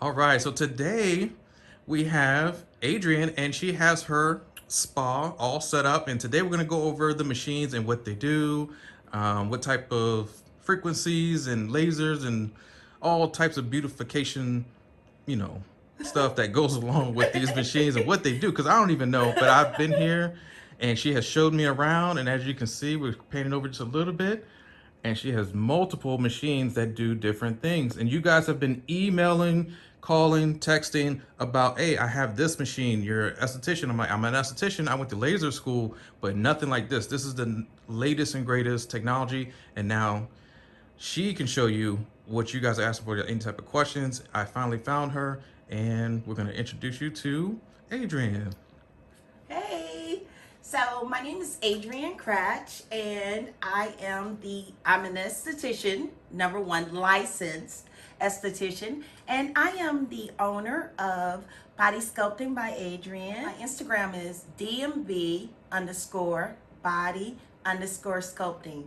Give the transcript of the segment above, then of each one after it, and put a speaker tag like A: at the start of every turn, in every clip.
A: All right, so today we have Adrian, and she has her spa all set up. And today we're going to go over the machines and what they do, what type of frequencies and lasers and all types of beautification, you know, stuff that goes along with these machines and what they do. Because I don't even know, but I've been here and she has showed me around. And as you can see, we're painting over just a little bit. And she has multiple machines that do different things. And you guys have been emailing, calling, texting about, hey, I have this machine. You're an esthetician. I'm like, I'm an esthetician. I went to laser school, but nothing like this. This is the latest and greatest technology. And now she can show you what you guys are asking for, any type of questions. I finally found her, and we're going to introduce you to Adrian.
B: Hey, so my name is Adrian Cratch, and I'm an esthetician, number one licensed esthetician, and I am the owner of Body Sculpting by Adrian. My Instagram is DMV underscore body underscore sculpting.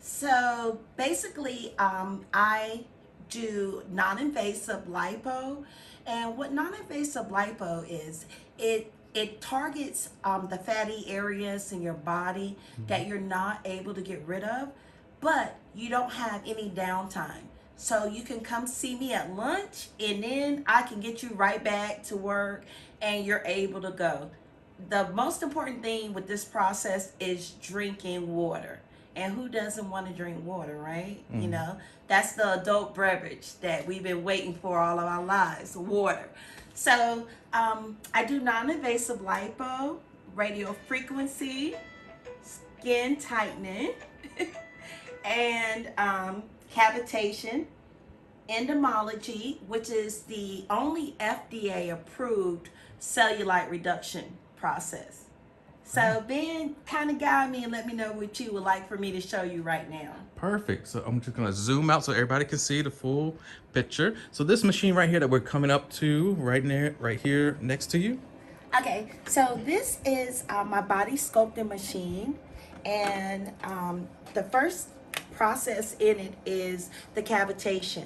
B: So basically, I do non-invasive lipo, and what non-invasive lipo is, it targets the fatty areas in your body that you're not able to get rid of, but you don't have any downtime. So you can come see me at lunch, and then I can get you right back to work, and you're able to go. The most important thing with this process is drinking water. And who doesn't want to drink water, right? You know, that's the adult beverage that we've been waiting for all of our lives, water. So I do non-invasive lipo, radio frequency, skin tightening, and cavitation, endomology, which is the only FDA approved cellulite reduction process. So Ben kind of guide me and let me know what you would like for me to show you right now.
A: Perfect. So I'm just gonna zoom out so everybody can see the full picture. So this machine right here that we're coming up to right here next to you.
B: Okay, so this is my body sculpting machine, and the first process in it is the cavitation.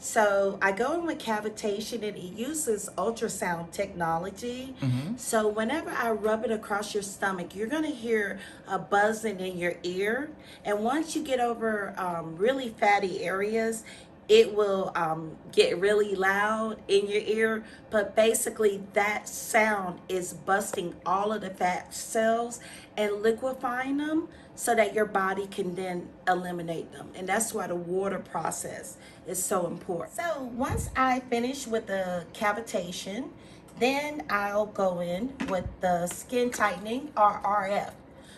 B: So I go in with cavitation, and it uses ultrasound technology. So whenever I rub it across your stomach, you're gonna hear a buzzing in your ear. And once you get over really fatty areas, it will get really loud in your ear, but basically that sound is busting all of the fat cells and liquefying them so that your body can then eliminate them. And that's why the water process is so important. So once I finish with the cavitation, then I'll go in with the skin tightening, or RF.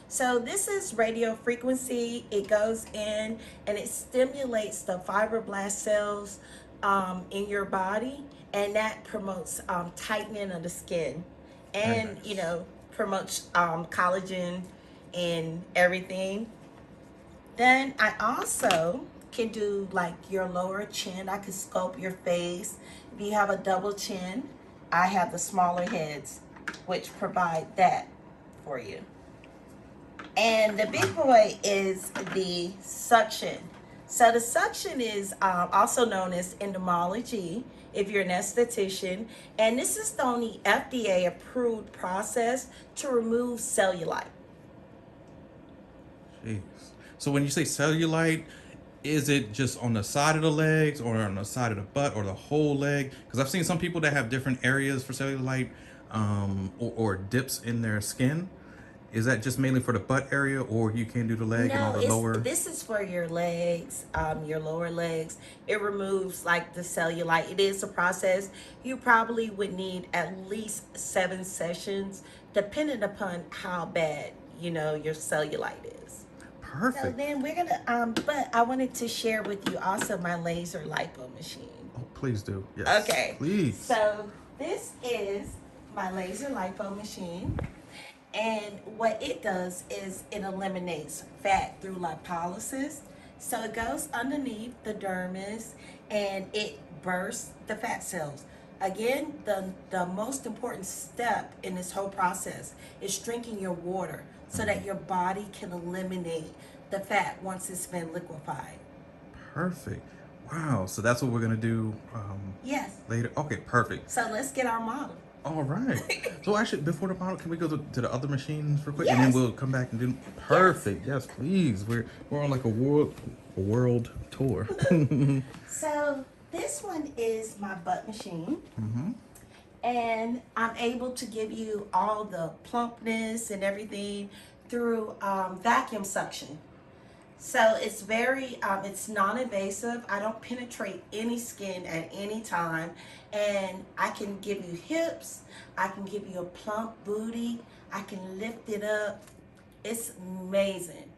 B: So this is radio frequency. It goes in and it stimulates the fibroblast cells in your body, and that promotes tightening of the skin, and
A: Nice.
B: you know, promotes collagen and everything. Then I also can do like your lower chin. I can sculpt your face. If you have a double chin, I have the smaller heads, which provide that for you. And the big boy is the suction. So the suction is also known as endomology if you're an esthetician. And this is the only FDA approved process to remove cellulite.
A: Jeez. So when you say cellulite, is it just on the side of the legs or on the side of the butt or the whole leg? Because I've seen some people that have different areas for cellulite, or dips in their skin. Is that just mainly for the butt area, or you can do the leg and all
B: No,
A: the lower?
B: this is for your legs, your lower legs. It removes like the cellulite. It is a process. You probably would need at least 7 sessions, depending upon how bad your cellulite is. So
A: Perfect.
B: then we're gonna but I wanted to share with you also my laser lipo machine.
A: Oh, please do. Yes.
B: Okay.
A: Please.
B: So this is my laser lipo machine. And what it does is it eliminates fat through lipolysis. So it goes underneath the dermis and it bursts the fat cells. Again, the most important step in this whole process is drinking your water so that your body can eliminate the fat once it's been liquefied.
A: Perfect. Wow. So that's what we're gonna do
B: Yes.
A: later. Okay, perfect.
B: So let's get our model.
A: All right. So actually, before the model, can we go to the other machines for quick, and then
B: Yes.
A: we'll come back and do. Perfect. Yes, please. We're on like a world tour.
B: So this one is my butt machine.
A: Mm-hmm.
B: And I'm able to give you all the plumpness and everything through vacuum suction. So it's it's non-invasive. I don't penetrate any skin at any time. And I can give you hips. I can give you a plump booty. I can lift it up. It's amazing.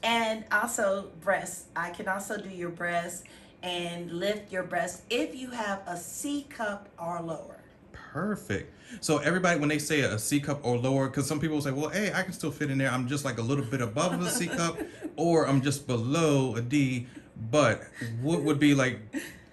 B: And also breasts. I can also do your breasts and lift your breasts if you have a C cup or lower.
A: Perfect. So everybody, when they say a C cup or lower, because some people say, well, hey, I can still fit in there. I'm just like a little bit above a C cup, or I'm just below a D. But what would be like?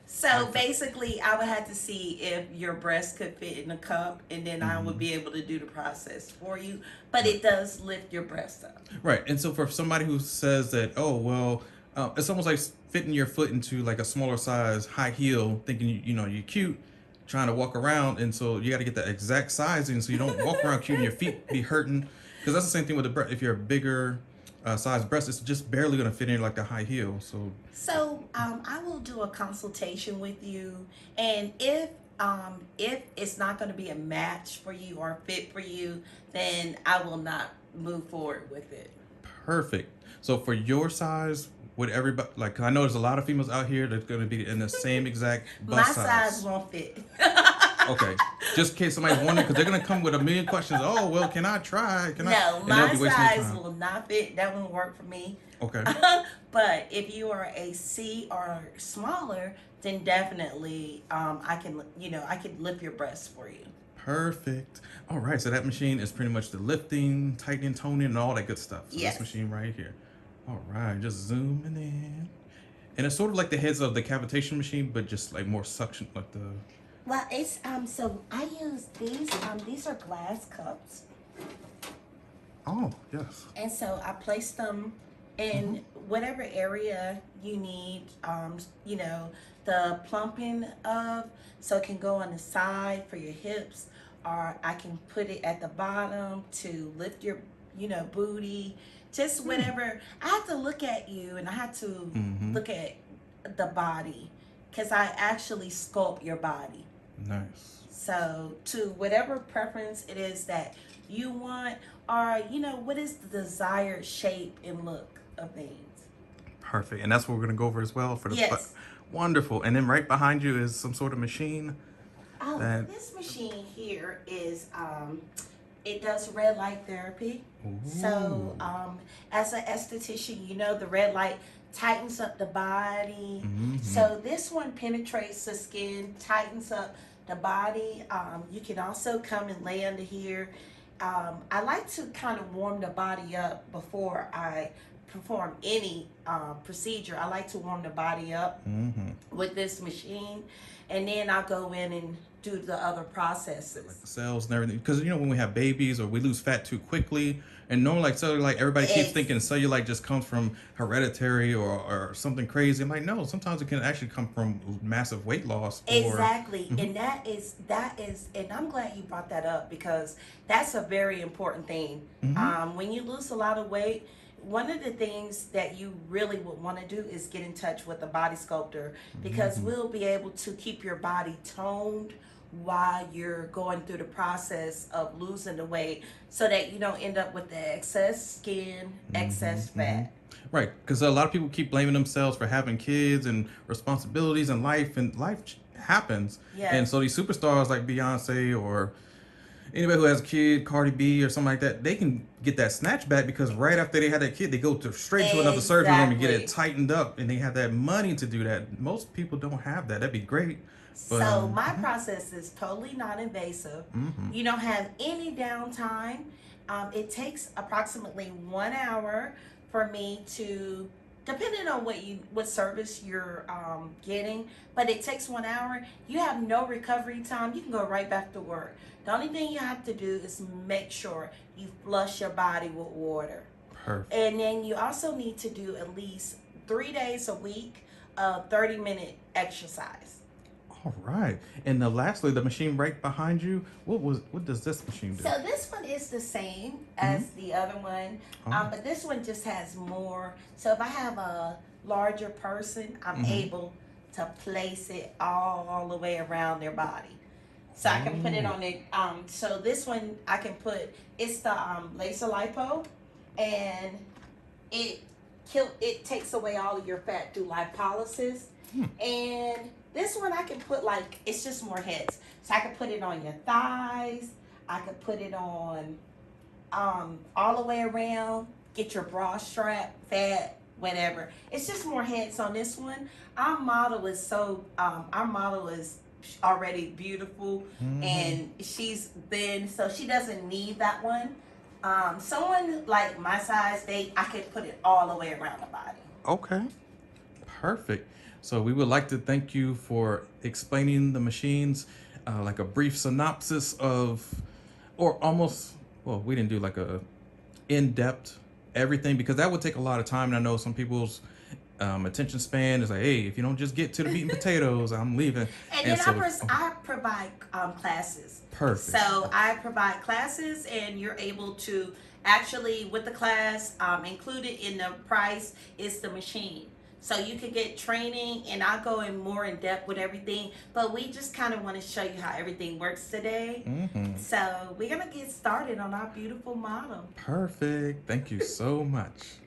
B: So basically, I would have to see if your breast could fit in a cup, and then I would be able to do the process for you. But it does lift your breast up.
A: Right. And so for somebody who says that, oh, well, it's almost like fitting your foot into like a smaller size high heel, thinking, you're cute, trying to walk around. And so you got to get the exact sizing so you don't walk around cute and your feet be hurting. Because that's the same thing with the breast. If you're a bigger size breast, it's just barely going to fit in like a high heel.
B: So I will do a consultation with you, and if it's not going to be a match for you or fit for you, then I will not move forward with it.
A: Perfect. So for your size, would everybody, like, 'cause I know there's a lot of females out here that's going to be in the same exact
B: My
A: bust
B: size won't fit.
A: Okay. Just in case somebody's wondering, because they're going to come with a million questions. Oh, well, can I try? Can I?
B: No,
A: And they'll
B: my
A: be wasting their
B: size
A: time.
B: will not fit. That won't work for me.
A: Okay.
B: But if you are a C or smaller, then definitely I can lift your breasts for you.
A: Perfect. All right. So that machine is pretty much the lifting, tightening, toning, and all that good stuff. So
B: Yes.
A: this machine right here. All right. Just zooming in. And it's sort of like the heads of the cavitation machine, but just like more suction, like the.
B: Well, it's so I use these are glass cups.
A: Oh, yes.
B: And so I place them in whatever area you need, the plumping of, so it can go on the side for your hips, or I can put it at the bottom to lift your, booty, just whatever. I have to look at you, and I have to look at the body, because I actually sculpt your body.
A: Nice.
B: So to whatever preference it is that you want, or what is the desired shape and look of things.
A: Perfect. And that's what we're going to go over as well for the
B: Yes.
A: Wonderful. And then right behind you is some sort of machine.
B: Oh, this machine here is it does red light therapy. So as an esthetician, the red light tightens up the body. So this one penetrates the skin, tightens up the body. You can also come and lay under here. I like to kind of warm the body up before I perform any procedure. I like to warm the body up with this machine, and then I'll go in and do the other processes.
A: The cells and everything. Because, when we have babies or we lose fat too quickly, and normally like cellulite, everybody keeps thinking cellulite just comes from hereditary or something crazy. I'm like, no, sometimes it can actually come from massive weight loss.
B: Exactly. And that is, and I'm glad you brought that up, because that's a very important thing. When you lose a lot of weight, one of the things that you really would want to do is get in touch with a body sculptor, because we'll be able to keep your body toned while you're going through the process of losing the weight, so that you don't end up with the excess skin, excess fat.
A: Right, because a lot of people keep blaming themselves for having kids and responsibilities and life happens.
B: Yes.
A: And so these superstars like Beyonce or anybody who has a kid, Cardi B or something like that, they can get that snatch back, because right after they had that kid, they go straight to another surgery room and get it tightened up, and they have that money to do that. Most people don't have that. That'd be great. But,
B: So my process is totally non-invasive. You don't have any downtime. It takes approximately 1 hour for me to, depending on what service you're getting, but it takes 1 hour. You have no recovery time. You can go right back to work. The only thing you have to do is make sure you flush your body with water.
A: Perfect.
B: And then you also need to do at least 3 days a week a 30-minute exercise.
A: All right. And lastly, the machine right behind you. What does this machine do?
B: So this one is the same as the other one, but this one just has more. So if I have a larger person, I'm able to place it all the way around their body. So I can put it on it. So this one I can put. It's the laser lipo, and it takes away all of your fat through lipolysis. And this one I can put, like, it's just more heads. So I can put it on your thighs. I could put it on all the way around. Get your bra strap, fat, whatever. It's just more heads on this one. Our model is already beautiful, and she's thin, so she doesn't need that one. Someone like my size, I could put it all the way around the body.
A: Okay, perfect. So we would like to thank you for explaining the machines, like a brief synopsis of, or almost, well, we didn't do like a in-depth everything, because that would take a lot of time. And I know some people's attention span is like, hey, if you don't just get to the meat and potatoes, I'm leaving.
B: And then I provide classes.
A: Perfect.
B: So I provide classes, and you're able to actually, with the class, included in the price is the machine. So you could get training, and I'll go in more in depth with everything. But we just kind of want to show you how everything works today. So we're going to get started on our beautiful model.
A: Perfect. Thank you so much.